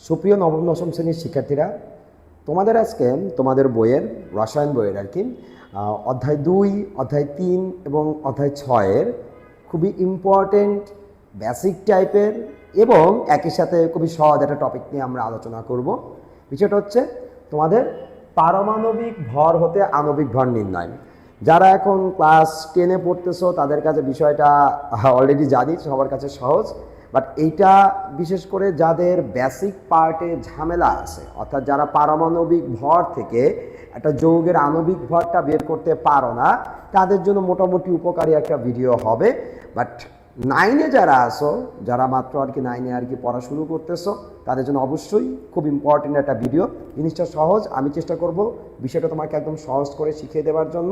সুপ্রিয় নবম দশম শ্রেণীর শিক্ষার্থীরা, তোমাদের আজকে তোমাদের বইয়ের রসায়ন বইয়ের অধ্যায় 2, অধ্যায় 3 এবং অধ্যায় 6-এর খুবই ইম্পর্টেন্ট বেসিক টাইপের এবং একই সাথে খুবই সহজ একটা টপিক নিয়ে আমরা আলোচনা করব। বিষয়টা হচ্ছে তোমাদের পারমাণবিক ভর হতে আণবিক ভর নির্ণয়। যারা এখন ক্লাস 10-এ পড়তেছো তাদের কাছে বিষয়টা অলরেডি জানি, সবার কাছে সহজ। বাট এইটা বিশেষ করে যাদের বেসিক পার্টে ঝামেলা আছে, অর্থাৎ যারা পারমাণবিক ভর থেকে একটা যৌগের আণবিক ভরটা বের করতে পারো না, তাদের জন্য মোটামুটি উপকারী একটা ভিডিও হবে। বাট 9-এ যারা আসো, যারা মাত্র 9-এ পড়া শুরু করতেছো, তাদের জন্য অবশ্যই খুব ইম্পর্টেন্ট একটা ভিডিও। জিনিসটা সহজ, আমি চেষ্টা করব বিষয়টা তোমাকে একদম সহজ করে শিখিয়ে দেওয়ার জন্য।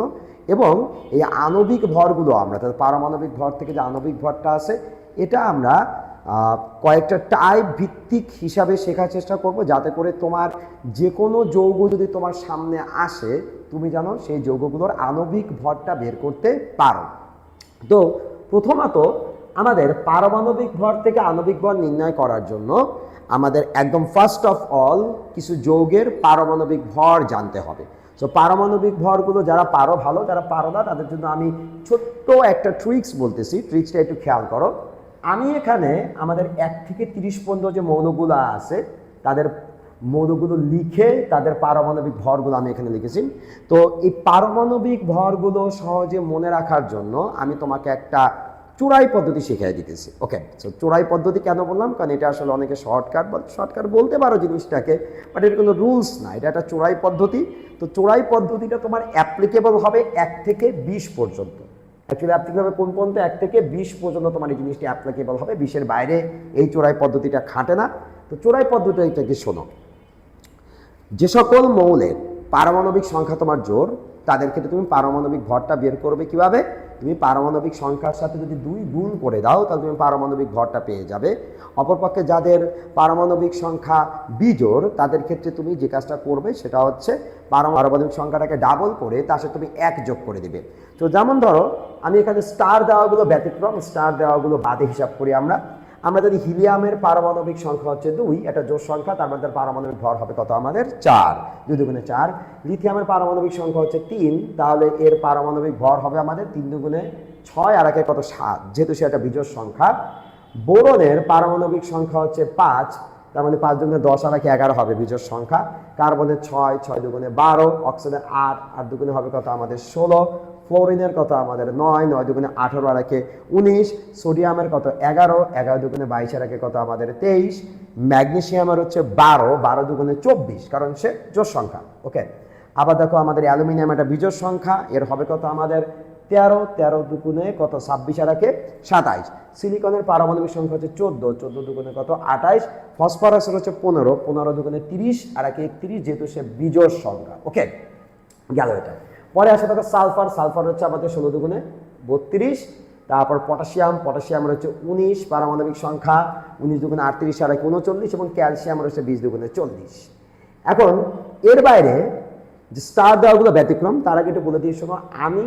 এবং এই আণবিক ভরগুলো আমরা পারমাণবিক ভর থেকে যে আণবিক ভরটা আছে, এটা আমরা কয়েকটা টাইপ ভিত্তিক হিসাবে শেখার চেষ্টা করব, যাতে করে তোমার যে কোনো যৌগ যদি তোমার সামনে আসে, তুমি জানো সেই যৌগগুলোর আণবিক ভরটা বের করতে পারো। তো প্রথমত আমাদের পারমাণবিক ভর থেকে আণবিক ভর নির্ণয় করার জন্য আমাদের একদম ফার্স্ট অফ অল কিছু যৌগের পারমাণবিক ভর জানতে হবে। সো পারমাণবিক ভরগুলো যারা পারো ভালো, যারা পারো না তাদের জন্য আমি ছোট্ট একটা ট্রিক্স বলতেছি, ট্রিক্সটা একটু খেয়াল করো। আমি এখানে আমাদের 1 থেকে 30 পর্যন্ত যে মৌলগুলো আছে তাদের মৌলগুলো লিখে তাদের পারমাণবিক ভরগুলো আমি এখানে লিখেছি। তো এই পারমাণবিক ভরগুলো সহজে মনে রাখার জন্য আমি তোমাকে একটা চোরাই পদ্ধতি শিখিয়ে দিতেছি। ওকে, সো চোরাই পদ্ধতি কেন বললাম? কারণ এটা আসলে অনেকে শর্টকাট বলতে পারো জিনিসটাকে, বাট এর কোনো রুলস না, এটা একটা চোরাই পদ্ধতি। তো চোরাই পদ্ধতিটা তোমার অ্যাপ্লিকেবল হবে 1 থেকে 20 পর্যন্ত। অ্যাকচুয়ালি অ্যাপ্লিকেবল হবে কোন পর্যন্ত? 1 থেকে 20 পর্যন্ত তোমার এই জিনিসটি অ্যাপ্লিকেবল হবে, 20-এর বাইরে এই চোরাই পদ্ধতিটা খাটে না। তো চোরাই পদ্ধতিটাকে শোনো। যে সকল মৌলের পারমাণবিক সংখ্যা তোমার জোড়, তাদের ক্ষেত্রে তুমি পারমাণবিক ভরটা বের করবে কিভাবে? তুমি পারমাণবিক সংখ্যার সাথে যদি 2 গুণ করে দাও, তাহলে তুমি পারমাণবিক ভরটা পেয়ে যাবে। অপরপক্ষে যাদের পারমাণবিক সংখ্যা বিজোড়, তাদের ক্ষেত্রে তুমি যে কাজটা করবে সেটা হচ্ছে পারমাণবিক সংখ্যাটাকে ডাবল করে তার সাথে তুমি 1 যোগ করে দিবে। তো যেমন ধরো আমি এখানে স্টার দেওয়াগুলো ব্যতিক্রম, স্টার দেওয়াগুলো বাদে হিসাব করি আমরা যদি হিলিয়ামের পারমাণবিক সংখ্যা হচ্ছে 2, এটা জোড় সংখ্যা, তার মধ্যে পারমাণবিক ভর হবে কত আমাদের? 4, 2 দুগুণে 4। লিথিয়ামের পারমাণবিক সংখ্যা হচ্ছে 3, তাহলে এর পারমাণবিক ভর হবে আমাদের 3 দুগুণে 6, আর একে কত? 7, যেহেতু সে একটা বিজোড় সংখ্যা। বোরনের পারমাণবিক সংখ্যা হচ্ছে 5, তার মানে 5 দুগুণে 10, আর একে 11 হবে বিজোড় সংখ্যা। কার্বনের 6, 6 দুগুণে 12, অক্সিজেনের 8, 8 দুগুণে হবে কত আমাদের? 16, ফ্লোরিনের কত আমাদের? 9, 9 দুগুণে 18, আর একে 19, সোডিয়ামের কত? 11, 11 দুগুণে 22, আর একে কত আমাদের? 23, ম্যাগনেসিয়ামের হচ্ছে 12, 12 দুগুণে 24, কারণ সে জোড় সংখ্যা। ওকে, আবার দেখো আমাদের অ্যালুমিনিয়াম একটা বিজোড় সংখ্যা, এর হবে কত আমাদের? 13, 13 দুগুণে কত? 26, আর একে 27। সিলিকনের পারমাণবিক সংখ্যা হচ্ছে 14, 14 দুগুণে কত? 28। ফসফরাসের হচ্ছে 15, 15 দুগুণে 30, আর একে 31, যেহেতু সে বিজোড় সংখ্যা। ওকে, গেল এটা। পরে আসে দেখো সালফার, সালফার হচ্ছে আমাদের 16 দুগুণে 32। তারপর পটাশিয়াম, পটাশিয়ামের হচ্ছে 19 পারমাণবিক সংখ্যা, 19 দুগুণে 38, আর 39, এবং ক্যালসিয়ামের হচ্ছে 20 দুগুণে 40। এখন এর বাইরে যে স্টার দেওয়াগুলো ব্যতিক্রম, তার আগে একটু বলে দিয়ে শোনো, আমি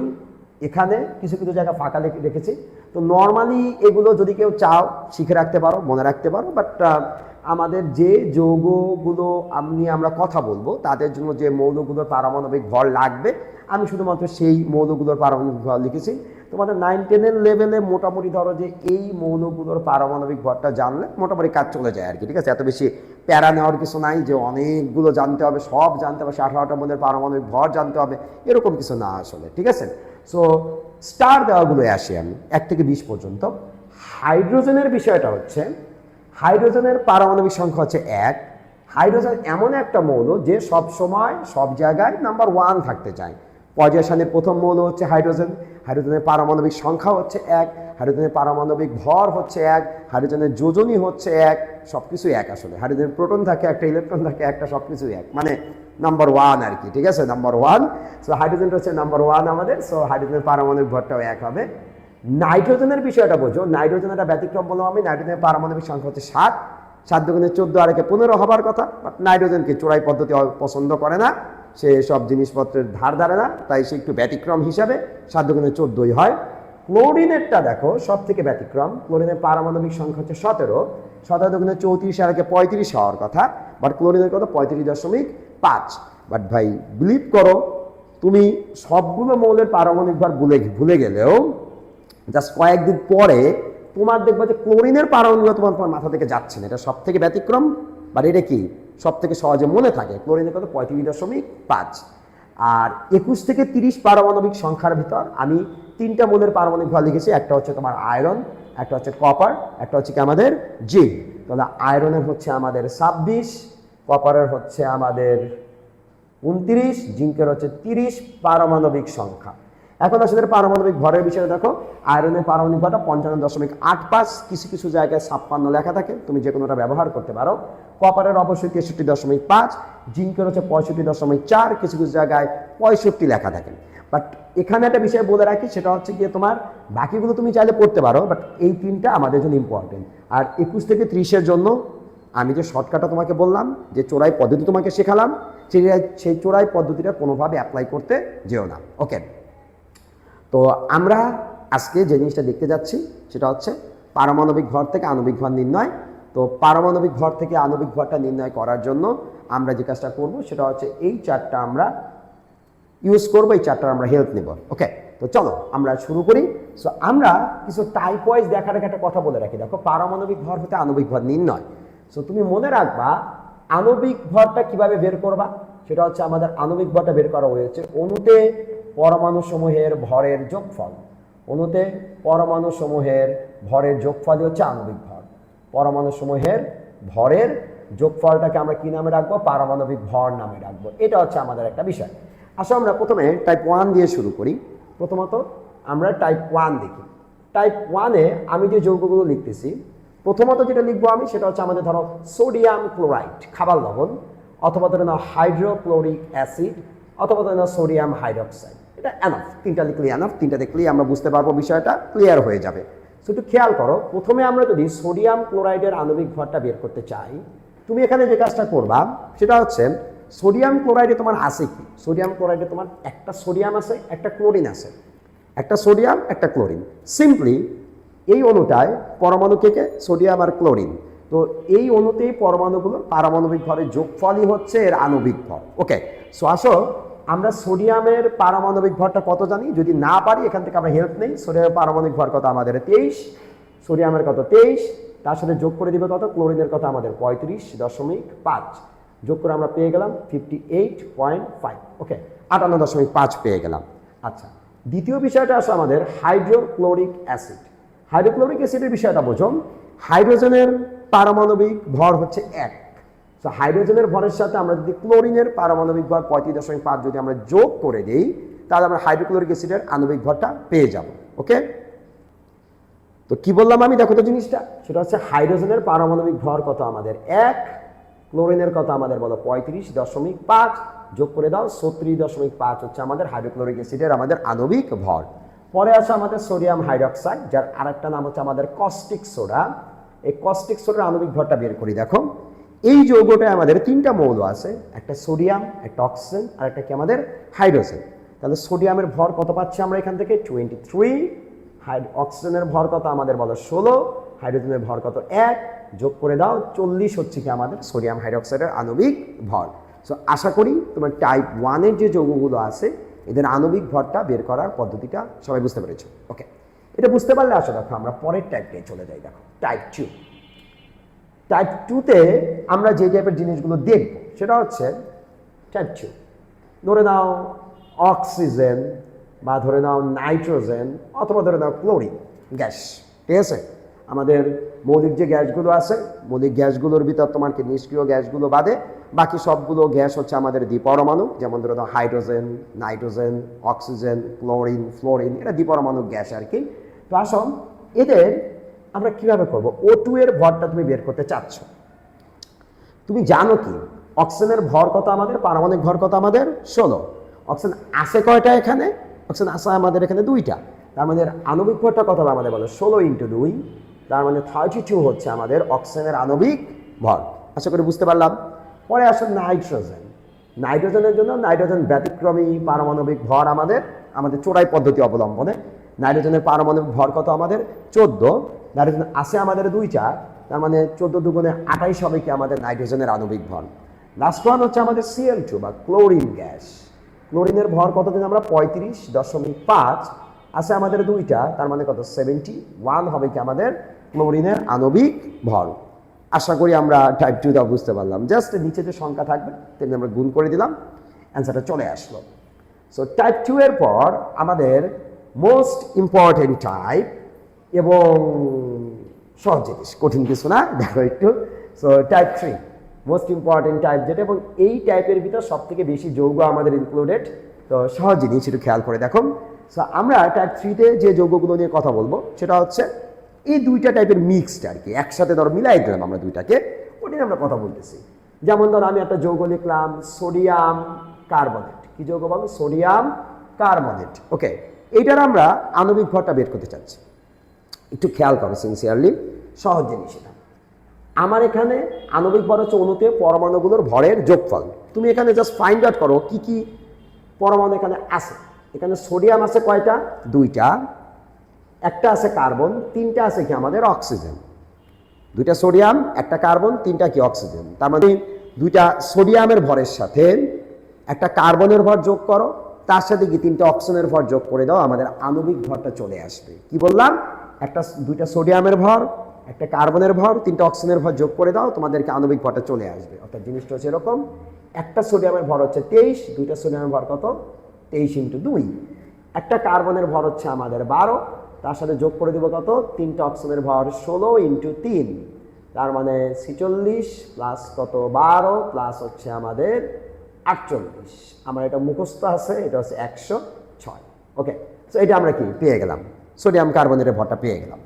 এখানে কিছু কিছু জায়গা ফাঁকা রেখেছি। তো নর্মালি এগুলো যদি কেউ চাও শিখে রাখতে পারো, মনে রাখতে পারো, বাট আমাদের যে যৌগগুলো নিয়ে আমরা কথা বলবো তাদের জন্য যে মৌলগুলোর পারমাণবিক ভর লাগবে, আমি শুধুমাত্র সেই মৌলগুলোর পারমাণবিক ভর লিখেছি। তোমাদের 9-10-এর লেভেলে মোটামুটি ধরো যে এই মৌলগুলোর পারমাণবিক ভরটা জানলে মোটামুটি কাজ চলে যায় আর কি, ঠিক আছে? এত বেশি প্যারা নেওয়ার কিছু নাই যে অনেকগুলো জানতে হবে, সব জানতে হবে, 18টা মৌলের পারমাণবিক ভর জানতে হবে, এরকম কিছু না আসলে, ঠিক আছে? সো স্টার দেওয়াগুলো আসি আমি 1 থেকে 20 পর্যন্ত। হাইড্রোজেনের বিষয়টা হচ্ছে, হাইড্রোজেনের পারমাণবিক সংখ্যা হচ্ছে 1। হাইড্রোজেন এমন একটা মৌল যে সব সময় সব জায়গায় নাম্বার 1 থাকতে চায়। পর্যায় সারণীর প্রথম মৌল হচ্ছে হাইড্রোজেন, হাইড্রোজেনের পারমাণবিক সংখ্যা হচ্ছে 1, হাইড্রোজেনের পারমাণবিক ভর হচ্ছে 1, হাইড্রোজেনের যোজনী হচ্ছে 1, সব কিছুই 1 আসলে। হাইড্রোজেনের প্রোটন থাকে একটা, ইলেকট্রন থাকে একটা, সব কিছুই 1, মানে নাম্বার 1 আর কি, ঠিক আছে? নাম্বার 1। সো হাইড্রোজেনটা হচ্ছে নাম্বার 1 আমাদের। সো হাইড্রোজেনের পারমাণবিক ভরটাও 1 হবে। নাইট্রোজেনের বিষয়টা বোঝো, নাইট্রোজেনের একটা ব্যতিক্রম বললাম আমি। নাইট্রোজেনের পারমাণবিক সংখ্যা হচ্ছে 7, 7 দুগুণে 14, আর একে 15 হবার কথা, বাট নাইট্রোজেনকে চোরাই পদ্ধতি পছন্দ করে না, সে সব জিনিসপত্রের ধার ধারে না, তাই সে একটু ব্যতিক্রম হিসাবে 7 দুগুণে 14ই হয়। ক্লোরিনেরটা দেখো সব থেকে ব্যতিক্রম। ক্লোরিনের পারমাণবিক সংখ্যা হচ্ছে 17, 17 দুগুণে 34, আর আগে 35 হওয়ার কথা, বাট ক্লোরিনের কত 35.5। বাট ভাই বিলিভ করো, তুমি সবগুলো মৌলের পারমাণবিক ভর ভুলে গেলেও জাস্ট কয়েকদিন পরে তোমার দেখবে যে ক্লোরিনের পারমাণবিক তোমার মাথা থেকে যাচ্ছে না। এটা সব থেকে ব্যতিক্রম, বাট এটা কি সব থেকে সহজে মনে থাকে। ক্লোরিনের কত 35.5। আর 21 থেকে 30 পারমাণবিক সংখ্যার ভিতর আমি 3টা মৌলের পারমাণবিক ভর লিখেছি। একটা হচ্ছে তোমার আয়রন, একটা হচ্ছে কপার, একটা হচ্ছে কি আমাদের জিঙ্ক। তাহলে আয়রনের হচ্ছে আমাদের 26, কপারের হচ্ছে আমাদের 29, জিঙ্কের হচ্ছে 30 পারমাণবিক সংখ্যা। এখন আসলে পারমাণবিক ভরের বিষয়ে দেখো, আয়রনের পারমাণবিক ভরটা 55.85, কিছু কিছু জায়গায় 56 লেখা থাকে, তুমি যে কোনোটা ব্যবহার করতে পারো। কপারের অবশ্যই 63.5, জিঙ্কের হচ্ছে 65.4, কিছু কিছু জায়গায় 65 লেখা থাকে। বাট এখানে একটা বিষয় বলে রাখি, সেটা হচ্ছে গিয়ে তোমার বাকিগুলো তুমি চাইলে পড়তে পারো, বাট এই 3টা আমাদের জন্য ইম্পর্টেন্ট। আর 21 থেকে 30-এর জন্য আমি যে শর্টকাটটা তোমাকে বললাম, যে চোরাই পদ্ধতি তোমাকে শেখালাম, সেই চোরাই পদ্ধতিটা কোনোভাবে অ্যাপ্লাই করতে যেও না। ওকে, তো আমরা আজকে যে জিনিসটা দেখতে যাচ্ছি সেটা হচ্ছে পারমাণবিক ভর থেকে আণবিক ভর নির্ণয়। তো পারমাণবিক ভর থেকে আণবিক ভরটা নির্ণয় করার জন্য আমরা যে কাজটা করব সেটা হচ্ছে এই চার্টটা আমরা ইউজ করবো, এই চার্টটার আমরা হেল্প নেব। ওকে, তো চলো আমরা শুরু করি। সো আমরা কিছু টাইপ ওয়াইজ দেখার আগে একটা কথা বলে রাখি। দেখো, পারমাণবিক ভর হতে আণবিক ভর নির্ণয়। সো তুমি মনে রাখবা আণবিক ভরটা কিভাবে বের করবা, সেটা হচ্ছে আমাদের আণবিক ভরটা বের করা হয়েছে অণুতে পরমাণু সমূহের ভরের যোগফল। অণুতে পরমাণু সমূহের ভরের যোগফলই হচ্ছে আণবিক ভর। পরমাণু সমূহের ভরের যোগফলটাকে আমরা কি নামে রাখবো? পারমাণবিক ভর নামে রাখবো। এটা হচ্ছে আমাদের একটা বিষয়। আসলে আমরা প্রথমে টাইপ 1 দিয়ে শুরু করি। প্রথমত আমরা টাইপ 1 দেখি। টাইপ 1-এ আমি যে যৌগগুলো লিখতেছি, প্রথমত যেটা লিখবো আমি সেটা হচ্ছে আমাদের ধরো সোডিয়াম ক্লোরাইড, খাবার লবণ, অথবা ধরে নাও হাইড্রোক্লোরিক অ্যাসিড, অথবা ধরে নাও সোডিয়াম হাইড্রোক্সাইড। এটা এনাফ, 3টা লিখলে এনাফ। 3টা দেখলেই আমরা বুঝতে পারবো, বিষয়টা ক্লিয়ার হয়ে যাবে। সো একটু খেয়াল করো, প্রথমে আমরা যদি সোডিয়াম ক্লোরাইডের আণবিক ভরটা বের করতে চাই, তুমি এখানে যে কাজটা করবা সেটা হচ্ছে সোডিয়াম ক্লোরাইডে তোমার আছে কি? সোডিয়াম ক্লোরাইডে তোমার একটা সোডিয়াম আছে, একটা ক্লোরিন আছে। একটা সোডিয়াম, একটা ক্লোরিন। সিম্পলি এই অণুটায় পরমাণু থেকে সোডিয়াম আর ক্লোরিন, তো এই অণুতেই পরমাণুগুলোর পারমাণবিক ভরের যোগফলই হচ্ছে এর আণবিক ভর। ওকে, সো আসো আমরা সোডিয়ামের পারমাণবিক ভরটা কত জানি, যদি না পারি এখান থেকে আমরা হেল্প নেই। সোডিয়ামের পারমাণবিক ভর কত আমাদের 23, সোডিয়ামের কত 23, তার সাথে যোগ করে দিবে কত, ক্লোরিনের কত আমাদের 35.5, যোগ করে আমরা পেয়ে গেলাম 58.5। ওকে, 58.5 পেয়ে গেলাম। আচ্ছা, দ্বিতীয় বিষয়টা আসলে আমাদের হাইড্রোক্লোরিক অ্যাসিড। হাইড্রোক্লোরিক অ্যাসিডের বিষয়টা বোঝো। হাইড্রোজেনের পারমাণবিক ভর হচ্ছে 1। তো হাইড্রোজেনের ভরের সাথে আমরা যদি ক্লোরিনের পারমাণবিক ভর 35.5 যদি আমরা যোগ করে দিই, তাহলে আমরা হাইড্রোক্লোরিক অ্যাসিডের আণবিক ভরটা পেয়ে যাব। ওকে, তো কি বললাম আমি, দেখো তো জিনিসটা, সেটা হচ্ছে হাইড্রোজেনের পারমাণবিক ভর কত আমাদের 1, ক্লোরিনের কত আমাদের বলো 35.5, যোগ করে দাও 36.5 হচ্ছে আমাদের হাইড্রোক্লোরিক অ্যাসিডের আমাদের আণবিক ভর। পরে আছে আমাদের সোডিয়াম হাইড্রোক্সাইড, যার আরেকটা নাম হচ্ছে আমাদের কস্টিক সোডা। এই কস্টিক সোডার আণবিক ভরটা বের করি। দেখো, এই যৌগটায় আমাদের 3টা মৌল আছে, একটা সোডিয়াম, একটা অক্সিজেন, আর একটা কি আমাদের হাইড্রোজেন। তাহলে সোডিয়ামের ভর কত পাচ্ছি আমরা এখান থেকে 23, অক্সিজেনের ভর কত আমাদের বলো 16, হাইড্রোজেনের ভর কত 1, যোগ করে দাও 40 হচ্ছে কি আমাদের সোডিয়াম হাইড্রোক্সাইডের আণবিক ভর। সো আশা করি তোমার টাইপ 1-এর যে যৌগগুলো আছে এদের আণবিক ভরটা বের করার পদ্ধতিটা সবাই বুঝতে পেরেছো। ওকে, এটা বুঝতে পারলে আসো দেখো আমরা পরের টাইপটাই চলে যাই। দেখো টাইপ 2। টাইপ 2-তে আমরা যে টাইপের জিনিসগুলো দেখব সেটা হচ্ছে টাইপ 2। ধরে নাও অক্সিজেন, বা ধরে নাও নাইট্রোজেন, অথবা ধরে নাও ক্লোরিন গ্যাস। ঠিক আছে, আমাদের মৌলিক যে গ্যাসগুলো আছে, মৌলিক গ্যাসগুলোর ভিতর তোমার কি নিষ্ক্রিয় গ্যাসগুলো বাদে বাকি সবগুলো গ্যাস হচ্ছে আমাদের দ্বিপরমাণু। যেমন ধরে নাও hydrogen, nitrogen, oxygen, chlorine, fluorine, এটা দ্বিপরমাণু গ্যাস আর কি। তো আসুন এদের আমরা কিভাবে করব। O2 এর ভরটা তুমি বের করতে চাচ্ছ, তুমি জানো কি অক্সিজেনের ভর কত আমাদের, পারমাণবিক ভর কত আমাদের 16। অক্সিজেন আছে কয়টা এখানে? অক্সিজেন আছে আমাদের এখানে 2টা। তার মানে আণবিক ভরটা কত হবে আমাদের বলো 16 × 2, তার মানে 32 হচ্ছে আমাদের অক্সিজেনের আণবিক ভর। আশা করি বুঝতে পারলাম। পরে আসুন নাইট্রোজেন। নাইট্রোজেনের জন্য নাইট্রোজেন ব্যতিক্রমী পারমাণবিক ভর আমাদের চোরাই পদ্ধতি অবলম্বনে। নাইট্রোজেনের পারমাণবিক ভর কত আমাদের 14, নাইট্রোজেন আছে আমাদের 2টা, তার মানে 14 দুগুণে 28 হবে কি আমাদের নাইট্রোজেনের আণবিক ভর। লাস্ট ওয়ান হচ্ছে আমাদের Cl2 বা ক্লোরিন গ্যাস। ক্লোরিনের ভর কত দিন আমরা 35.5 আছে আমাদের 2টা, তার মানে কত 71 হবে কি আমাদের ক্লোরিনের আণবিক ভর। আশা করি আমরা টাইপ 2টা বুঝতে পারলাম। জাস্ট নিচে যে সংখ্যা থাকবে তেমনি আমরা গুণ করে দিলাম, অ্যান্সারটা চলে আসলো। সো টাইপ 2 এর পর আমাদের মোস্ট ইম্পর্টেন্ট টাইপ এবং সহজ জিনিস, কঠিন কিছু না, দেখো একটু। So type 3 most important type যেটা, এবং এই টাইপের ভিতর সব থেকে বেশি যৌগ আমাদের ইনক্লুডেড। তো সহজ জিনিস একটু খেয়াল করে দেখো। সো আমরা টাইপ 3-তে যে যৌগগুলো নিয়ে কথা বলবো সেটা হচ্ছে এই 2টা টাইপের মিক্সড আর কি, একসাথে ধরো মিলাই দিলাম আমরা 2টাকে, ওটা নিয়ে আমরা কথা বলতেছি। যেমন ধরো আমি একটা যৌগ লিখলাম সোডিয়াম কার্বনেট। কি যৌগ বলো? Sodium carbonate. ওকে, এইটার আমরা আণবিক ভরটা বের করতে চাচ্ছি। একটু খেয়াল করো সিনসিয়ারলি, সহজ জিনিস এটা। আমার এখানে আণবিক ভর হচ্ছে অণুতে পরমাণুগুলোর ভরের যোগফল। তুমি এখানে জাস্ট ফাইন্ড আউট করো কি কি পরমাণু এখানে আছে। এখানে সোডিয়াম আছে কয়টা? 2টা, একটা আছে কার্বন, 3টা আছে কি আমাদের অক্সিজেন। 2টা সোডিয়াম, একটা কার্বন, 3টা কি অক্সিজেন। তার মানে 2টা সোডিয়ামের ভরের সাথে একটা কার্বনের ভর যোগ করো, তার সাথে কি 3টা অক্সিজেনের ভর যোগ করে দাও, আমাদের আণবিক ভরটা চলে আসবে। কি বললাম? 2টা সোডিয়ামের ভর, একটা কার্বনের ভর, 3টা অক্সিজেনের ভর যোগ করে দাও, তোমাদেরকে আণবিক ভরটা চলে আসবে। অর্থাৎ জিনিসটা হচ্ছে এরকম, একটা সোডিয়ামের ভর হচ্ছে 23, 2টা সোডিয়ামের ভর কত? 23 × 2। একটা কার্বনের ভর হচ্ছে আমাদের 12, তার সাথে যোগ করে দিব কত? 3টা অক্সিজেনের ভর 16 × 3, তার মানে 46 প্লাস কত 12 প্লাস হচ্ছে আমাদের 48। আমার এটা মুখস্থ আছে, এটা হচ্ছে 106। ওকে, সো এটা আমরা কি পেয়ে গেলাম, সোডিয়াম কার্বনেটের ভরটা পেয়ে গেলাম।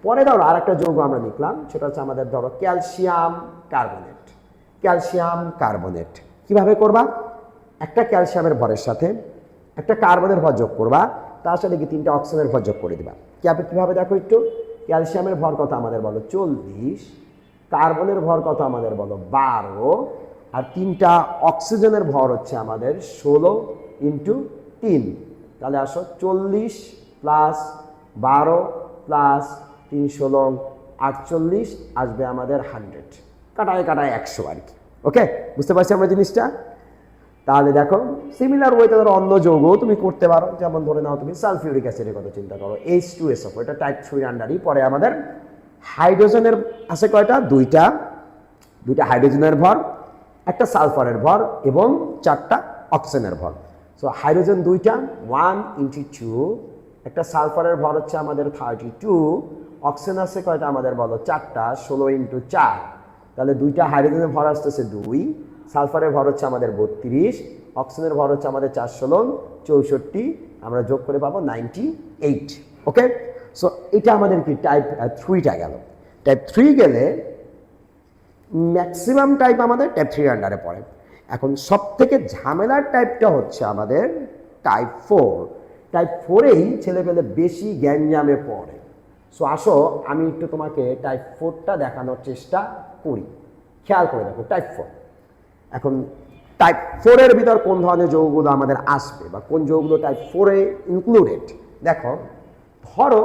পরে ধরো আর একটা যৌগ আমরা লিখলাম, সেটা হচ্ছে আমাদের ধরো ক্যালসিয়াম কার্বনেট। ক্যালসিয়াম কার্বনেট কিভাবে করবা? একটা ক্যালসিয়ামের ভরের সাথে একটা কার্বনের ভর যোগ করবা, তার সাথে কি 3টা অক্সিজেনের ভর যোগ করে দিবা। কিভাবে দেখো একটু। ক্যালসিয়ামের ভর কত আমাদের বলো? 40, কার্বনের ভর কত আমাদের বলো? 12, আর 3টা অক্সিজেনের ভর হচ্ছে আমাদের 16 × 3। তাহলে আসো 40 প্লাস 12 প্লাস 3 16 48 আসবে আমাদের 100, কাটায় কাটায় 100 আর কি। ওকে, বুঝতে পারছি আমরা জিনিসটা। তাহলে দেখো সিমিলার ওয়েতে ধরো অন্য যৌগ তুমি করতে পারো, যেমন ধরে নাও তুমি সালফিউরিক অ্যাসিডের কথা চিন্তা করো, H2SO4, এটা টাইপ 3 আন্ডারই পরে। আমাদের হাইড্রোজেনের আছে কয়টা? 2টা হাইড্রোজেনের ভর, একটা সালফারের ভর এবং 4টা অক্সিজেনের ভর। সো হাইড্রোজেন 2টা 1 × 2, একটা সালফারের ভর হচ্ছে আমাদের 32, অক্সিজেন আছে কয়টা আমাদের বলো? 4টা, 16 × 4। তাহলে 2টা হাইড্রোজেনের ভর আসতেছে 2, সালফারের ভর হচ্ছে আমাদের 32, অক্সিজেনের ভর হচ্ছে আমাদের 4 16 64, আমরা যোগ করে পাবো 98। ওকে, সো এটা আমাদের কি টাইপ 3টা গেল। টাইপ 3 গেলে ম্যাক্সিমাম টাইপ আমাদের টাইপ 3 আন্ডারে পড়ে। এখন সব থেকে ঝামেলার টাইপটা হচ্ছে আমাদের টাইপ 4। টাইপ 4-এই ছেলেপেলে বেশি গ্যাঞ্জামে পড়ে। সো আসো আমি একটু তোমাকে টাইপ 4টা দেখানোর চেষ্টা করি। খেয়াল করে দেখো টাইপ 4। এখন টাইপ 4-এর ভিতর কোন ধরনের যৌগগুলো আমাদের আসবে বা কোন যৌগগুলো টাইপ 4-এ ইনক্লুডেড। দেখো, ধরো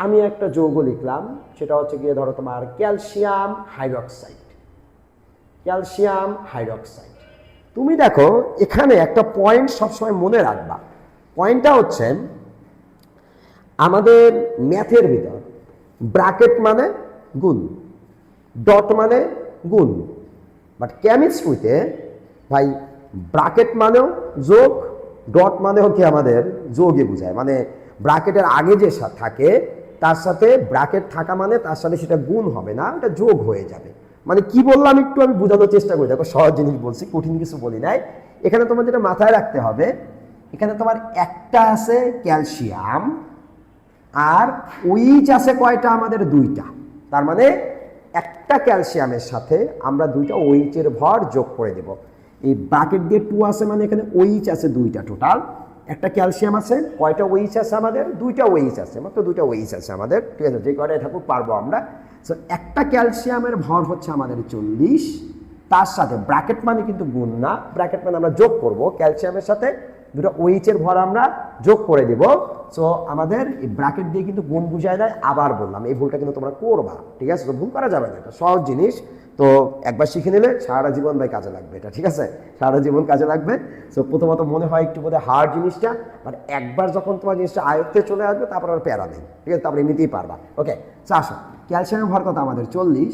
আমি একটা যৌগ লিখলাম, সেটা হচ্ছে গিয়ে ধরো তোমার ক্যালসিয়াম হাইড্রক্সাইড। ক্যালসিয়াম হাইড্রক্সাইড, তুমি দেখো এখানে একটা পয়েন্ট সবসময় মনে রাখবা। পয়েন্টটা হচ্ছে আমাদের ম্যাথের ভিতর ব্র্যাকেট মানে গুণ, ডট মানে গুণ, বাট কেমিস্ট্রিতে ভাই ব্র্যাকেট মানেও যোগ, ডট মানেও কি আমাদের যোগই বোঝায়। মানে ব্র্যাকেটের আগে যে থাকে তার সাথে ব্র্যাকেট থাকা মানে তার সাথে সেটা গুণ হবে না, এটা যোগ হয়ে যাবে। মানে কি বললাম একটু আমি বোঝানোর চেষ্টা করি, দেখো সহজ জিনিস বলছি, কঠিন কিছু বলি নাই। এখানে তোমার যেটা মাথায় রাখতে হবে, এখানে তোমার একটা আছে ক্যালসিয়াম আর ওইচ আছে কয়টা আমাদের? 2টা। তার মানে একটা ক্যালসিয়ামের সাথে আমরা 2টা ওইচের ভর যোগ করে দেব। এই ব্র্যাকেট দিয়ে 2 আছে মানে এখানে ওইচ আছে 2টা টোটাল। একটা ক্যালসিয়াম আছে, কয়টা ওইচ আছে আমাদের? 2টা ওইচ আছে, মাত্র 2টা ওইচ আছে আমাদের, ঠিক আছে, যে কয়টাই থাকুক পারবো আমরা। সো একটা ক্যালসিয়ামের ভর হচ্ছে আমাদের 40, তার সাথে ব্র্যাকেট মানে কিন্তু গুণ না, ব্র্যাকেট মানে আমরা যোগ করব ক্যালসিয়ামের সাথে দুটো OH এর ভর আমরা যোগ করে দেব। সো আমাদের এই ব্র্যাকেট দিয়ে কিন্তু গুণ বুঝায় দেয়। আবার বললাম এই ভুলটা কিন্তু তোমরা করবা, ঠিক আছে? তো ভুল করা যাবে না, এটা সহজ জিনিস। তো একবার শিখে নিলে সারা জীবন ভাই কাজে লাগবে এটা, ঠিক আছে? সারা জীবন কাজে লাগবে। সো প্রথমত মনে হয় একটু বোধহয় হার্ড জিনিসটা, বাট একবার যখন তোমার জিনিসটা আয়ত্তে চলে আসবে তারপর আর প্যারা নেই, ঠিক আছে? তারপরে এমনিতেই পারবা। ওকে, সো আসো, ক্যালসিয়ামের ভর কত আমাদের 40,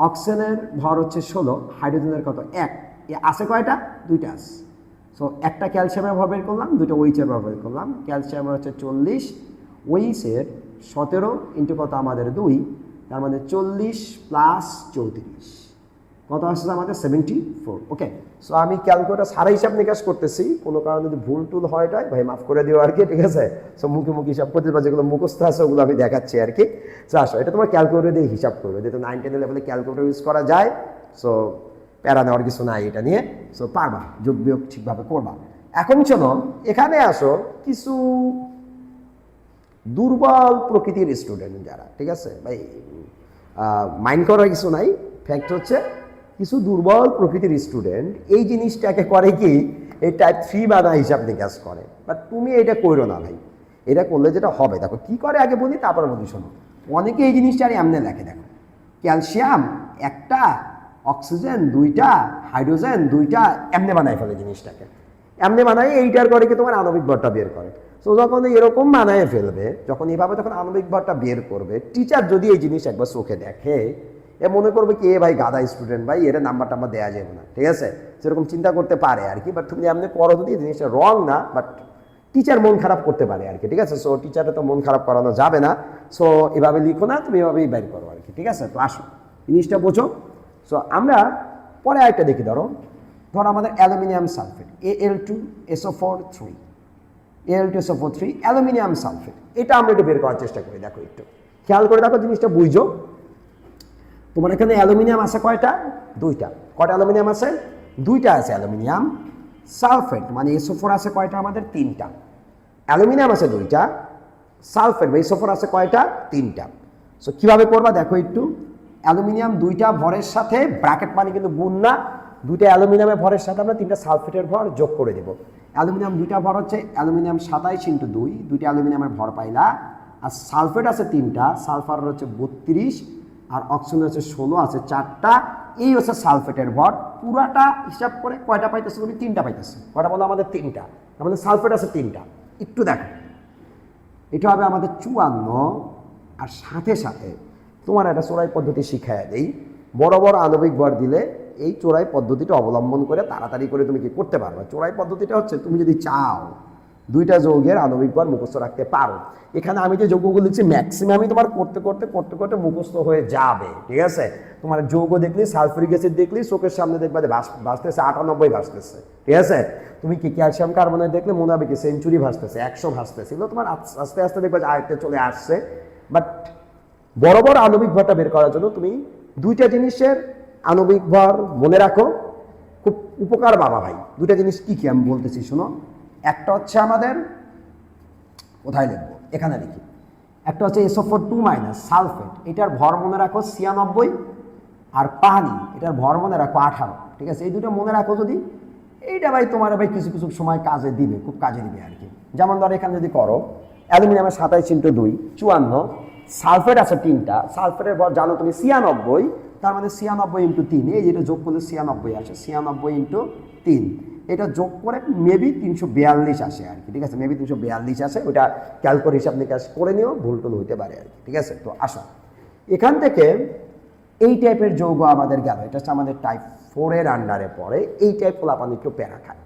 অক্সিজেনের ভর হচ্ছে 16, হাইড্রোজেনের কত 1, এ আছে কয়টা? 2টা আছে। সো একটা ক্যালসিয়ামের ভর বের করলাম, 2টা OH এর ভর বের করলাম। ক্যালসিয়ামের হচ্ছে 40, OH এর 17 ইন্টু কত আমাদের 2, তার মানে 40 প্লাস 34 কত আসছে আমাদের 74। ওকে, সো আমি ক্যালকুলেটার সারা হিসাব নিকাশ করতেছি, কোনো কারণে যদি ভুল টুল হয় ভাই মাফ করে দিও আর কি, ঠিক আছে? সো মুখে হিসাব করতে পারছি, যেগুলো মুখস্থ আছে ওগুলো আমি দেখাচ্ছি আর কি। সো আসো, এটা তোমার ক্যালকুলেটর দিয়ে হিসাব করবে, যেহেতু 9-10 লেভেলে ক্যালকুলেটর ইউজ করা যায়। সো প্যারা নেওয়ার কিছু নাই এটা নিয়ে। সো পারবা, যোগ বিয়োগ ঠিকভাবে করবা। এখন চলো এখানে আসো কিছু দুর্বল প্রকৃতির স্টুডেন্ট যারা, ঠিক আছে ভাই, মাইন্ড করার কিছু নাই। ফ্যাক্ট হচ্ছে কিছু দুর্বল প্রকৃতির স্টুডেন্ট এই জিনিসটাকে করে কি, এই টাইপ 3 বানা হিসাব নিকাশ করে। বাট তুমি এটা করো না ভাই, এটা করলে যেটা হবে দেখো কি করে আগে বলি, তারপর বলি শোনো। অনেকে এই জিনিসটা আর এমনি লেখে, দেখো ক্যালসিয়াম একটা, অক্সিজেন 2টা, হাইড্রোজেন 2টা, এমনি বানায় ফেলে জিনিসটাকে। এমনি বানায় এইটার করে কি তোমার আণবিক ভরটা বের করে। সো যখন এরকম বানায় ফেলবে, যখন এইভাবে যখন আণবিক ভরটা বের করবে, টিচার যদি এই জিনিস একবার চোখে দেখে, এ মনে করবে কি এ ভাই গাদা স্টুডেন্ট ভাই, এর নাম্বার টাম্বার দেওয়া যাবে না, ঠিক আছে? সেরকম চিন্তা করতে পারে আর কি। বাট তুমি এমনি করো যদি এই জিনিসটা রং না, বাট টিচার মন খারাপ করতে পারে আর কি, ঠিক আছে? সো টিচারে তো মন খারাপ করানো যাবে না। সো এভাবে লিখো না, তুমি এভাবেই বের করো আর কি, ঠিক আছে? তো আসো জিনিসটা বোঝো। সো আমরা পরে আরেকটা দেখি, ধরো আমাদের aluminium sulphate Al2SO4 3, Al2SO4 3 aluminium sulphate, এটা আমরা একটু বের করার চেষ্টা করি। দেখো একটু খেয়াল করে দেখো জিনিসটা বুঝো। তোমার এখানে অ্যালুমিনিয়াম আছে কয়টা? 2টা। কয়টা অ্যালুমিনিয়াম আছে? 2টা আছে অ্যালুমিনিয়াম সালফেট, মানে SO4 আছে কয়টা আমাদের? 3টা। অ্যালুমিনিয়াম আছে 2টা, সালফেট বা SO4 আছে কয়টা? 3টা। সো কীভাবে করবা দেখো একটু। অ্যালুমিনিয়াম 2টা ভরের সাথে ব্র্যাকেট মানে কিন্তু গুণ না, 2টা অ্যালুমিনিয়ামের ভরের সাথে আমরা 3টা সালফেটের ভর যোগ করে দেবো। অ্যালুমিনিয়াম 2টা ভর হচ্ছে অ্যালুমিনিয়াম 27 ইন্টু 2, 2টা অ্যালুমিনিয়ামের ভর পাইলা। আর সালফেট আছে 3টা, সালফার হচ্ছে 32, আর অক্সিজেন হচ্ছে 16, আছে 4টা। এই হচ্ছে সালফেটের ভর। পুরাটা হিসাব করে কয়টা পাইতেছে তুমি? 3টা পাইতেছে। কয়টা বলো আমাদের? 3টা। আমাদের সালফেট আছে 3টা। একটু দেখো, এটা হবে আমাদের 54। আর সাথে সাথে তোমার একটা চোরাই পদ্ধতি শিখায় দেই। বড় বড় আণবিক ভর দিলে এই চোরাই পদ্ধতিটা অবলম্বন করে তাড়াতাড়ি করে তুমি কি করতে পারবে। চোরাই পদ্ধতিটা হচ্ছে তুমি যদি চাও 2টা যৌগের আণবিক ভর মুখস্থ রাখতে পারো। এখানে আমি যে যৌগগুলো লিখছি ম্যাক্সিমামই তোমার করতে করতে করতে করতে মুখস্থ হয়ে যাবে, ঠিক আছে? তোমার যৌগ দেখলি, সালফিউরিক অ্যাসিড দেখলি, চোখের সামনে দেখবা যে ভাসতেছে 98 ভাসতেছে, ঠিক আছে? তুমি কি ক্যালসিয়াম কার্বনেট দেখলে মনে হবে কি সেঞ্চুরি ভাসতেছে, 100 ভাসতেছে। এগুলো তোমার আস্তে আস্তে দেখবা যে আয়ত্তে চলে আসছে। বাট বড় বড় আণবিক ভরটা বের করার জন্য তুমি 2টা জিনিসের আণবিক ভর মনে রাখো, খুব উপকার বাবা ভাই। 2টা জিনিস কি কি আমি বলতেছি শোনো। একটা হচ্ছে আমাদের, কোথায় লিখবো? এখানে লিখি। একটা হচ্ছে SO4 সালফেট, এটার ভর মনে রাখো 96, আর পানি এটার ভর মনে রাখো 18, ঠিক আছে? এই 2টা মনে রাখো যদি, এইটা ভাই তোমার ভাই কিছু কিছু সময় কাজে দিবে, খুব কাজে দিবে আর কি। যেমন ধরো এখানে যদি করো অ্যালুমিনিয়ামের 27 ইন্টু 2 54, সালফেট আছে 3টা, সালফেটের ভর জানো তুমি 96, তার মানে 96 ইন্টু 3, এই যেটা যোগ করলে 96 আসে, 96 ইন্টু 3, এটা যোগ করে মেবি 342 আসে আর কি, ঠিক আছে? মেবি 342 আসে, ওটা ক্যালকুলেট হিসাব নিকাশ করে নিও, ভুল টুল হইতে পারে আর কি, ঠিক আছে? তো আসো এখান থেকে এই টাইপের যৌগ আমাদের গেল, এটা হচ্ছে আমাদের টাইপ 4 এর আন্ডারে পড়ে। এই টাইপ ফলাফল একটু প্যারা খায়।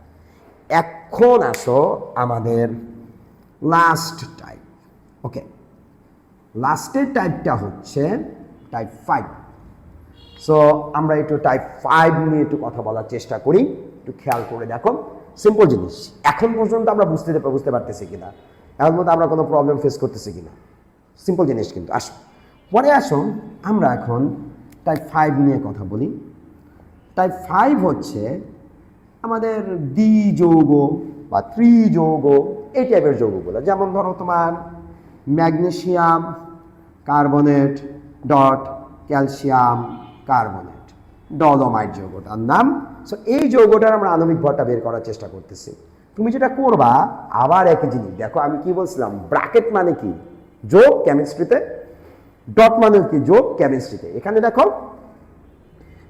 এখন আসো আমাদের লাস্ট টাইপ। ওকে, লাস্টের টাইপটা হচ্ছে টাইপ 5। সো আমরা একটু টাইপ 5 নিয়ে একটু কথা বলার চেষ্টা করি। একটু খেয়াল করে দেখো, সিম্পল জিনিস। এখন পর্যন্ত আমরা বুঝতে পারতেছি কিনা, এর মধ্যে আমরা কোনো প্রবলেম ফেস করতেছি কিনা, সিম্পল জিনিস কিন্তু। আসো পরে আসো আমরা এখন টাইপ 5 নিয়ে কথা বলি। টাইপ 5 হচ্ছে আমাদের দ্বিযৌগ বা ত্রিযৌগ, এই টাইপের যৌগগুলো। যেমন ধরো তোমার magnesium carbonate dot calcium carbonate, dolomite যৌগটার নাম। সো এই যৌগটার আমরা আণবিক ভরটা বের করার চেষ্টা করতেছি। তুমি যেটা করবা আবার একই জিনিস দেখো, আমি কি বলছিলাম, ব্র্যাকেট মানে কি যোগ কেমিস্ট্রিতে, ডট মানে কি যোগ কেমিস্ট্রিতে। এখানে দেখো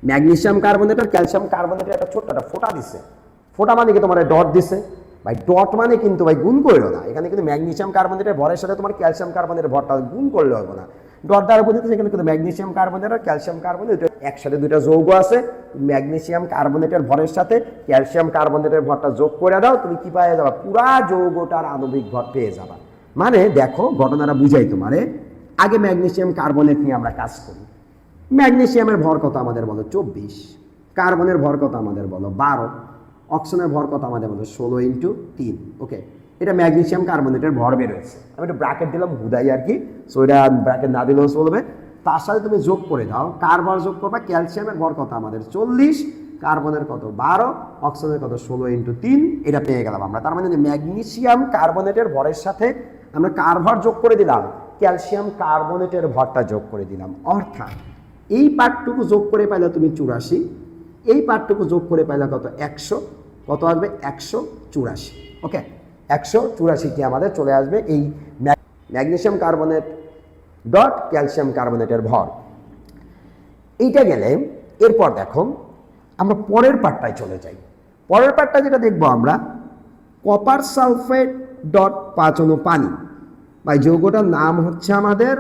ম্যাগনেসিয়াম কার্বনেট আর ক্যালসিয়াম কার্বনেটের একটা ছোট্ট একটা ফোঁটা দিছে, ফোঁটা মানে কি তোমার ডট দিছে ভাই, ডট মানে কিন্তু ভাই গুণ করলো না, এখানে কিন্তু ম্যাগনেসিয়াম কার্বনেটের ভরের সাথে তোমার ক্যালসিয়াম কার্বনেটের ভরটা গুণ করলে হবে না, ডট দ্বারা বোঝাতে সেখানে কিন্তু ম্যাগনেসিয়াম কার্বনেট আর ক্যালসিয়াম কার্বনেট একসাথে দুইটা যৌগ আছে, ম্যাগনেসিয়াম কার্বনেটের ভরের সাথে ক্যালসিয়াম কার্বনেটের ভরটা যোগ করে দাও, তুমি কি পেয়ে যাবা, পুরা যৌগটার আণবিক ভর পেয়ে যাবা। মানে দেখো ঘটনাটা বুঝাই তোমারে, আগে ম্যাগনেসিয়াম কার্বনেট নিয়ে আমরা কাজ করি। ম্যাগনেসিয়ামের ভর কত আমাদের বলো 24, কার্বনের ভর কত আমাদের বলো 12, অক্সিজেনের ভর কত আমাদের বলো 16 ইন্টু 3। ওকে, এটা ম্যাগনেসিয়াম কার্বনেটের ভর বেরোয়েছে, আমি একটু ব্র্যাকেট দিলাম হুদাই আর কি, সো এটা ব্র্যাকেট না দিলেও চলবে। তার সাথে তুমি যোগ করে দাও, কার ভর যোগ করবা, ক্যালসিয়ামের ভর কত আমাদের 40, কার্বনের কত 12, অক্সিজেনের কত 16 ইন্টু 3, এটা পেয়ে গেলাম আমরা। তার মানে ম্যাগনেসিয়াম কার্বনেটের ভরের সাথে আমরা কার ভর যোগ করে দিলাম, ক্যালসিয়াম কার্বনেটের ভরটা যোগ করে দিলাম, অর্থাৎ এই পার্টটুকু যোগ করে পাইলে তুমি 84, এই পার্টটুকু যোগ করে পাইলে কত 100, কত আসবে 184। ওকে, 184 কি আমাদের চলে আসবে এই ম্যাগনেসিয়াম কার্বনেট ডট ক্যালসিয়াম কার্বনেটের ভর। এইটা গেলে এরপর দেখো আমরা পরের পার্টটায় চলে যাই। পরের পার্টটা যেটা দেখবো আমরা, কপার সালফেট ডট 5 অণু পানি, ভাই যৌগটার নাম হচ্ছে আমাদের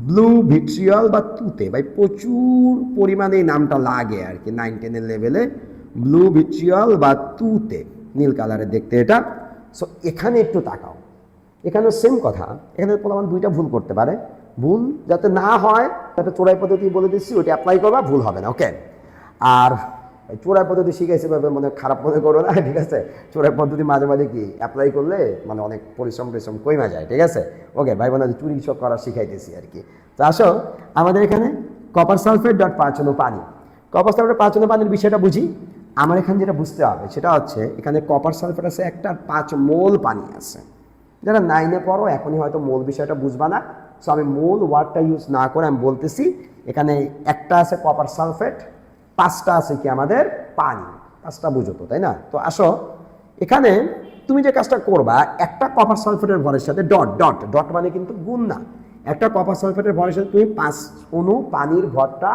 ব্লু ভিট্রিয়ল বা তুতে, ভাই প্রচুর পরিমাণে এই নামটা লাগে আর কি 9-10 লেভেলে, ব্লু ভিট্রিয়ল বা তুতে, নীল কালারের দেখতে এটা। সো এখানে একটু তাকাও, এখানে সেম কথা, এখানে প্রমাণ দুইটা ভুল করতে পারে, ভুল যাতে না হয় একটা চোরাই পদ্ধতি বলে দিচ্ছি, ওইটা অ্যাপ্লাই করবা, ভুল হবে না। ওকে, আর চোরাই পদ্ধতি শিখেছে ভাবে মানে খারাপ মনে করো না, ঠিক আছে, চোরাই পদ্ধতি মাঝে মাঝে কি অ্যাপ্লাই করলে মানে অনেক পরিশ্রম কমে যায়, ঠিক আছে। ওকে ভাই বোন, চুরি সব করা শিখাইতেছি আর কি। তো আসো আমাদের এখানে কপার সালফেট ডট 5 অণু পানি, কপার সালফেট 5 অণু পানির বিষয়টা বুঝি। আমার এখানে যেটা বুঝতে হবে সেটা হচ্ছে, এখানে কপার সালফেট আছে একটা, 5 মোল পানি আছে। যারা 9-এ পড়ো এখনই হয়তো মোল বিষয়টা বুঝবা না, সো আমি মোল ওয়ার্ডটা ইউজ না করে আমি বলতেছি, এখানে একটা আছে কপার সালফেট, 5টা আছে কি আমাদের পানি, 5টা বুঝো তো, তাই না। তো আসো এখানে তুমি যে কাজটা করবা, একটা কপার সালফেটের ভরের সাথে ডট ডট ডট মানে কিন্তু গুণ না, একটা কপার সালফেটের ভরের সাথে তুমি 5 অণু পানির ভরটা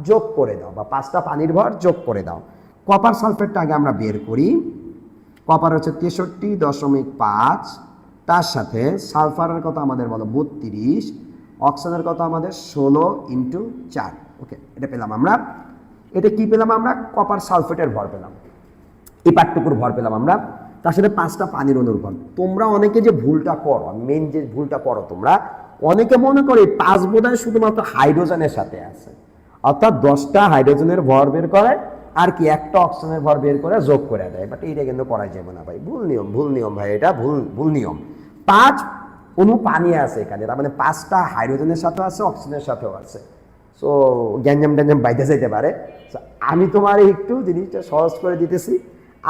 যোগ করে দাও, বা 5টা পানির ভর যোগ করে দাও। কপার সালফেটটা আগে আমরা বের করি, কপার হচ্ছে 63.5, তার সাথে সালফারের কথা আমাদের বলো 32, অক্সিজেনের কথা আমাদের 16 ইন্টু 4। ওকে, এটা পেলাম আমরা, এটা কি পেলাম আমরা, কপার সালফেটের ভর পেলাম, এই পার্টটুকুর ভর পেলাম আমরা, তার সাথে 5টা পানির অণুর ভর। তোমরা অনেকে যে ভুলটা করো, মেন যে ভুলটা করো তোমরা অনেকে মনে করে 5 বোধহয় শুধুমাত্র হাইড্রোজেনের সাথে আছে, অর্থাৎ 10টা হাইড্রোজেনের ভর বের করে আর কি একটা অক্সিজেনের ভর বের করে যোগ করে দেয়, বাট এইটা কিন্তু করা যাবে না ভাই, ভুল নিয়ম ভাই, এটা ভুল নিয়ম। 5 অণু পানি আছে এখানে, তার মানে 5টা হাইড্রোজেনের সাথেও আছে, অক্সিজেনের সাথেও আছে, সো গ্যাঞ্জাম ট্যাঞ্জাম বাইতে যেতে পারে। আমি তোমার একটু জিনিসটা সহজ করে দিতেছি,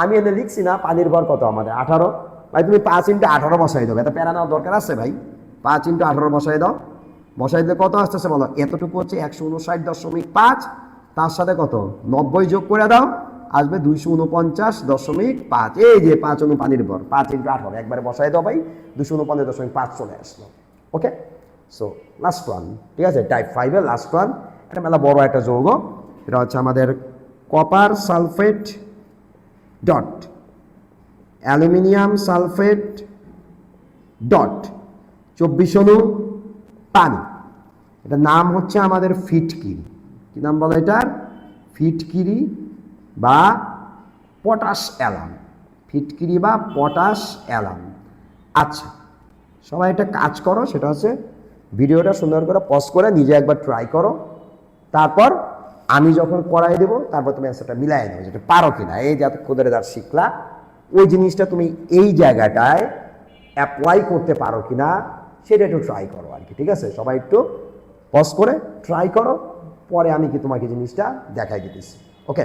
আমি এনে লিখছি না পানির ভর কত আমাদের 18, ভাই তুমি 5 × 18 বসাই দেবে, এটা প্যারা নেওয়ার দরকার আছে ভাই, 5 × 18 বসাই দাও, বসাই দিলে কত আসতেছে বলো, এতটুকু হচ্ছে 159.5, তার সাথে কত 90 যোগ করে দাও, আসবে 249.5, এই যে 5 অণু পানির ভর 5 × 18 একবারে বসাই দাও ভাই, 249.5 চলে আসলো। ওকে, সো লাস্ট ওয়ান, ঠিক আছে, টাইপ 5 এর লাস্ট ওয়ান, এটা মেলা বড় একটা যৌগ, এটা হচ্ছে আমাদের copper sulphate dot aluminium sulphate dot 24 অণু পানি, এটার নাম হচ্ছে আমাদের ফিটকিরি, কি নাম বলো এটার, ফিটকিরি বা পটাশ অ্যালাম, ফিটকিরি বা পটাশ অ্যালাম। আচ্ছা সবাই একটা কাজ করো, সেটা হচ্ছে ভিডিওটা সুন্দর করে পজ করে নিজে একবার ট্রাই করো, তারপর আমি যখন করাই দেবো তারপর তুমি অ্যান্সারটা মিলাই দেবো, যেটা পারো কিনা, এই যে খুদের যা শিখলা ওই জিনিসটা তুমি এই জায়গাটায় অ্যাপ্লাই করতে পারো কিনা সেটা একটু ট্রাই করো আর কি, ঠিক আছে। সবাই একটু পজ করে ট্রাই করো, পরে আমি কি তোমাকে জিনিসটা দেখাই দিতেছি। ওকে,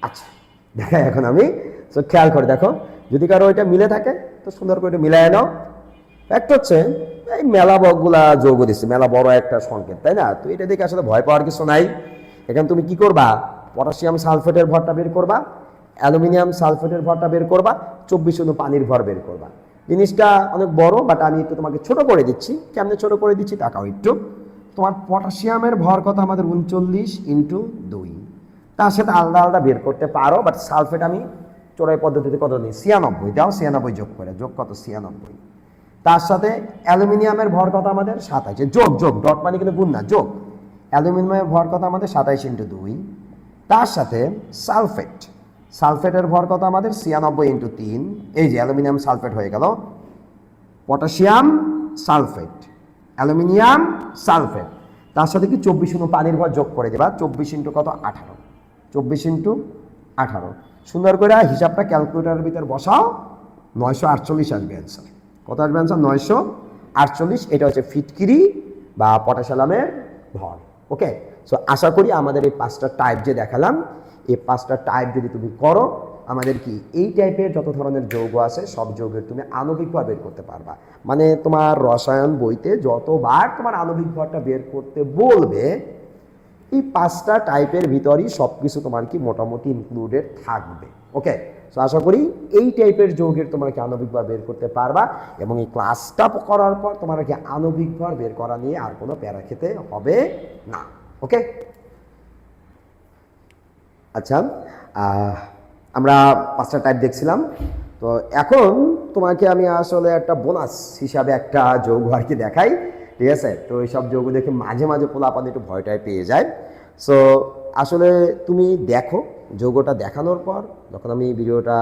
আচ্ছা দেখাই এখন আমি, তো খেয়াল করে দেখো, যদি কারো এটা মিলে থাকে তো সুন্দর করে এটা মিলাই নাও। একটা হচ্ছে এই মেলা বকগুলা যৌগ দিচ্ছে, মেলা বড় একটা সংকেত, তাই না। তো এটা দেখে আসলে ভয় পাওয়ার কিছু নাই। এখানে তুমি কি করবা, পটাশিয়াম সালফেটের ভরটা বের করবা, অ্যালুমিনিয়াম সালফেটের ভরটা বের করবা, 24 পানির ভর বের করবা। জিনিসটা অনেক বড়, বাট আমি একটু তোমাকে ছোট করে দিচ্ছি। কেমনে ছোট করে দিচ্ছি তাকাও একটু। তোমার পটাশিয়ামের ভর কত আমাদের 39 × 2, তার সাথে আলাদা আলাদা বের করতে পারো, বাট সালফেট আমি চোরাই পদ্ধতিতে কত দিই 96 দাও, 96 যোগ করে, যোগ কত 96। তার সাথে অ্যালুমিনিয়ামের ভর কত আমাদের 27, যোগ যোগ, ডট মানে কিন্তু গুণ না, যোগ। অ্যালুমিনিয়ামের ভর কত আমাদের 27 × 2, তার সাথে সালফেটের ভর কত আমাদের 96 × 3, এই যে অ্যালুমিনিয়াম সালফেট হয়ে গেল, পটাশিয়াম সালফেট, অ্যালুমিনিয়াম সালফেট, তার সাথে কি 24 পানির ভর যোগ করে দেবা, 24 কত 18, 24 × 18। সুন্দর করে হিসাবটা ক্যালকুলেটারের ভিতর বসাও, 948 আসবে অ্যান্সার। কত আসবে অ্যান্সার? 948। এটা হচ্ছে ফিটকিরি বা পটাশিয়ামের ভর। ওকে, সো আশা করি আমাদের এই 5টা টাইপ যে দেখালাম, এই 5টা টাইপ যদি তুমি করো, আমাদের কি এই টাইপের যত ধরনের যৌগ আছে সব যৌগের তুমি আণবিক ভর বের করতে পারবা। মানে তোমার রসায়ন বইতে যতবার তোমার আণবিক ভরটা বের করতে বলবে, এই 5টা টাইপের ভিতরই সব কিছু তোমার কি মোটামুটি ইনক্লুডেড থাকবে। ওকে, সো আশা করি এই টাইপের যৌগের তোমরা কি আণবিক ভর বের করতে পারবা, এবং এই ক্লাসটা করার পর তোমার কি আণবিক ভর বের করা নিয়ে আর কোনো প্যারা খেতে হবে না। ওকে, আচ্ছা, আমরা 5টা টাইপ দেখছিলাম। তো এখন তোমাকে আমি আসলে একটা বোনাস হিসাবে একটা যৌগ আর কি দেখাই, ঠিক আছে? তো এইসব যৌগ দেখে মাঝে মাঝে পোলাপান একটু ভয়টায় পেয়ে যায়। সো আসলে তুমি দেখো, যৌগটা দেখানোর পর যখন আমি ভিডিওটা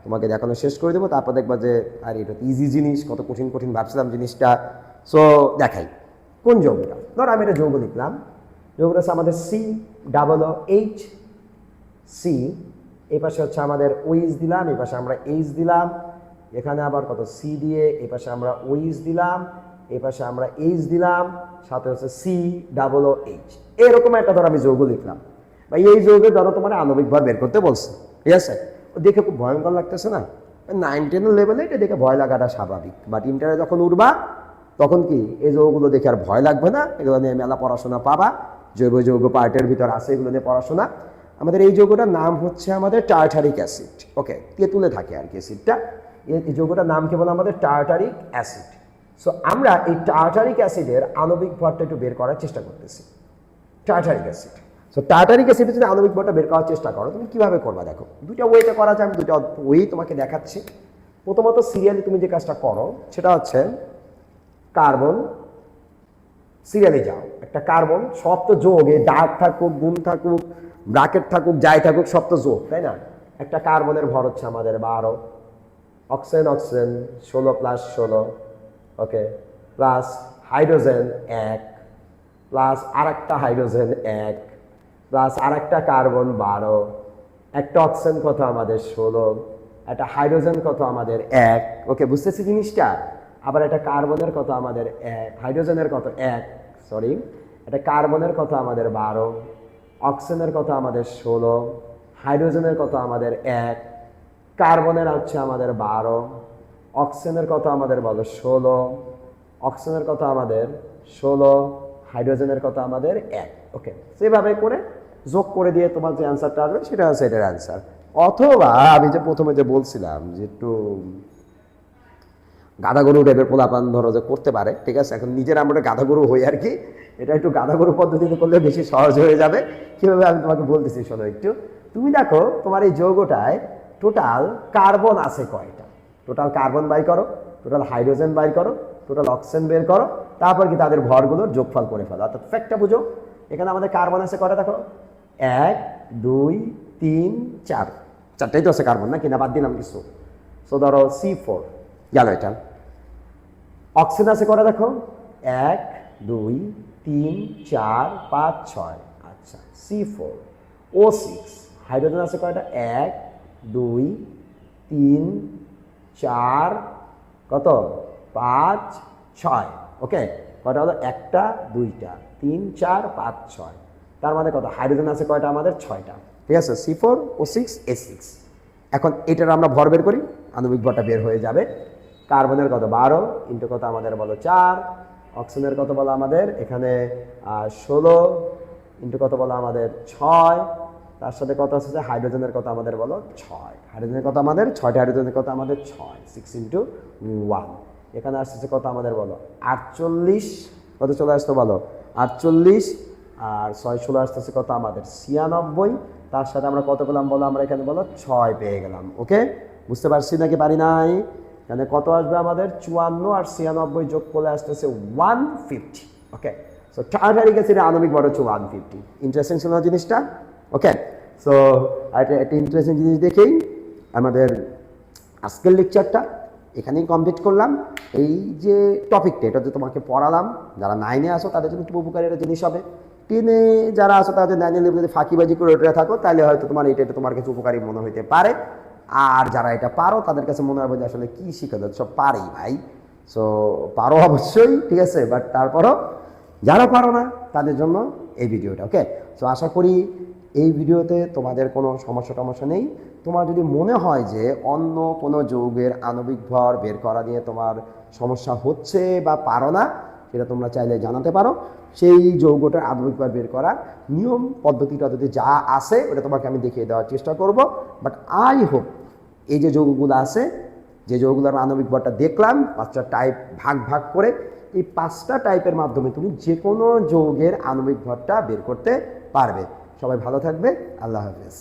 তোমাকে দেখানো শেষ করে দেবো, তারপর দেখবা যে আর এটা তো ইজি জিনিস, কত কঠিন কঠিন ভাবছিলাম জিনিসটা। সো দেখাই কোন যৌগটা। ধর আমি একটা যৌগ লিখলাম, যৌগটা হচ্ছে আমাদের COOH, সি, এই পাশে হচ্ছে আমাদের OH দিলাম, এই পাশে আমরা H দিলাম, এখানে আবার কত সি দিয়ে এই পাশে আমরা OH দিলাম, এই পাশে আমরা H দিলাম, সাথে হচ্ছে COOH। এরকম একটা ধর আমি যৌগ লিখলাম, বা এই যৌগে ধরো তোমার আণবিক ভর বের করতে বলছে, ঠিক আছে? দেখে খুব ভয়ঙ্কর লাগতেছে না? 9-10 লেভেলে এটা দেখে ভয় লাগাটা স্বাভাবিক, বাট ইন্টারে যখন উঠবা তখন কি এই যৌগগুলো দেখে আর ভয় লাগবে না। এগুলো নিয়ে মেলা পড়াশোনা পাবা, জৈব যৌগ পার্টের ভিতর আছে, এগুলো নিয়ে পড়াশোনা। আমাদের এই যৌগটার নাম হচ্ছে আমাদের টার্টারিক অ্যাসিড। ওকে, তেঁতুলে থাকে আর কি অ্যাসিডটা। এই যৌগটার নাম কি বলে আমাদের টার্টারিক অ্যাসিড। সো আমরা এই টার্টারিক অ্যাসিডের আণবিক ভরটা একটু বের করার চেষ্টা করতেছি। টার্টারিক অ্যাসিড, সো টার্টারিক অ্যাসিডের যদি আণবিক ভরটা বের করার চেষ্টা করো, তুমি কিভাবে করবা দেখো। দুইটা ওয়েতে করা যায়, আমি দুইটা ওয়ে তোমাকে দেখাচ্ছি। প্রথমত সিরিয়ালি তুমি যে কাজটা করো সেটা হচ্ছে কার্বন, সিরিয়ালে যাও, একটা কার্বন, সব তো যোগ, এই দাগ থাকুক, গুণ থাকুক, ব্র্যাকেট থাকুক, যাই থাকুক, সব তো যোগ, তাই না? একটা কার্বনের ভর হচ্ছে আমাদের 12, অক্সিজেন 16 + 16, ওকে, প্লাস হাইড্রোজেন 1, প্লাস আরেকটা হাইড্রোজেন 1, প্লাস আরেকটা কার্বন 12, একটা অক্সিজেন কত আমাদের 16, একটা হাইড্রোজেন কত আমাদের 1। ওকে, বুঝতেছি জিনিসটা? আবার একটা কার্বনের কত আমাদের 1, হাইড্রোজেনের কত 1, সরি, একটা কার্বনের কত আমাদের 12, অক্সিজেনের কত আমাদের 16, হাইড্রোজেনের কত আমাদের 1, কার্বনের হচ্ছে আমাদের 12, অক্সিজেনের কত আমাদের বলো 16, অক্সিজেনের কত আমাদের 16, হাইড্রোজেনের কত আমাদের 1। ওকে, সেভাবে করে যোগ করে দিয়ে তোমার যে অ্যান্সারটা আসবে সেটা হচ্ছে এটার অ্যান্সার। অথবা আমি যে প্রথমে যে বলছিলাম যে একটু গাধা গরু টাইপের পোলাপান ধরো যে করতে পারে, ঠিক আছে? এখন নিজের আমরা গাধা গরু হই আর কি, এটা একটু গাধা গরু পদ্ধতিতে করলে বেশি সহজ হয়ে যাবে। কীভাবে আমি তোমাকে বলতেছি শোনো একটু। তুমি দেখো তোমার এই যৌগটায় টোটাল কার্বন আছে কয়টা, টোটাল কার্বন বাই করো, টোটাল হাইড্রোজেন বাই করো, টোটাল অক্সিজেন বের করো, তারপর কি তাদের ভরগুলোর যোগফল করে ফেলো। অর্থাৎ ফ্যাক্টটা বুঝো, এখানে আমাদের কার্বন আছে কয়টা দেখো, 1 2 3 4, চারটাই তো আছে কার্বন, না কিনা বাদ দিলাম কিছু? সো ধরো C4 গেল এটা। অক্সিজেন আছে কয়টা দেখো, 1 2 3 4 5 6, আচ্ছা C4। O6, হাইড্রোজেন আছে কয়টা, 1 2 3 4 কত 5 6, ওকে, কয়টা হলো, 1টা 2টা 3 4 5 6, তার মানে কত, হাইড্রোজেন আছে কয়টা আমাদের 6টা, ঠিক আছে? C4 O6 A6। এখন এটার আমরা ভর বের করি, আণবিক ভরটা বের হয়ে যাবে। কার্বনের কত 12 ইন্টু কত আমাদের বলো 4, অক্সিজেনের কত বলো আমাদের এখানে 16 ইন্টু কত বলো আমাদের 6, তার সাথে কত আসতেছে হাইড্রোজেনের কত আমাদের বলো 6, হাইড্রোজেনের কত আমাদের 6টা, হাইড্রোজেনের কত আমাদের 6, 6 ইন্টু 1। এখানে আসতেছে কত আমাদের বলো 48, কত চলে আসতো বলো 48, আর 6 16 আসতেছে কত আমাদের 96, তার সাথে আমরা কত পেলাম বলো আমরা এখানে বলো 6 পেয়ে গেলাম। ওকে, বুঝতে পারছি নাকি পারি নাই? এখানে কত আসবে আমাদের 54 আর 96 যোগ করলে আসতেছে 150। ওকে, সো টার্টারিক অ্যাসিডের আণবিক ভর হচ্ছে 150। ইন্টারেস্টিং ছিল না জিনিসটা? ওকে, সো একটা ইন্টারেস্টিং জিনিস দেখেই আমাদের আজকের লেকচারটা এখানেই কমপ্লিট করলাম। এই যে টপিকটা এটা যে তোমাকে পড়ালাম, যারা 9-এ আসো তাদের জন্য খুব উপকারী একটা জিনিস হবে। 10-এ যারা আসো তাদের 9-এ যদি ফাঁকিবাজি করে ওটা থাকো তাহলে হয়তো তোমার এটা তোমার কাছে উপকারী মনে হইতে পারে। আর যারা এটা পারো তাদের কাছে মনে হবে যে আসলে কী শিখে যাচ্ছে, সব পারেই ভাই। সো পারো অবশ্যই, ঠিক আছে, বাট তারপরও যারা পারো না তাদের জন্য এই ভিডিওটা। ওকে, সো আশা করি এই ভিডিওতে তোমাদের কোনো সমস্যা নেই। তোমার যদি মনে হয় যে অন্য কোনো যৌগের আণবিক ভর বের করা নিয়ে তোমার সমস্যা হচ্ছে বা পারো না, সেটা তোমরা চাইলে জানাতে পারো। সেই যৌগটার আণবিক ভর বের করার নিয়ম পদ্ধতিটা যদি যা আছে ওটা তোমাকে আমি দেখিয়ে দেওয়ার চেষ্টা করব। বাট আই হোপ এই যে যৌগগুলো আছে, যে যৌগগুলোর আণবিক ভরটা দেখলাম 5টা টাইপ ভাগ করে, এই 5টা টাইপের মাধ্যমে তুমি যে কোনো যৌগের আণবিক ভরটা বের করতে পারবে। সবাই ভালো থাকবে, আল্লাহ হাফেজ।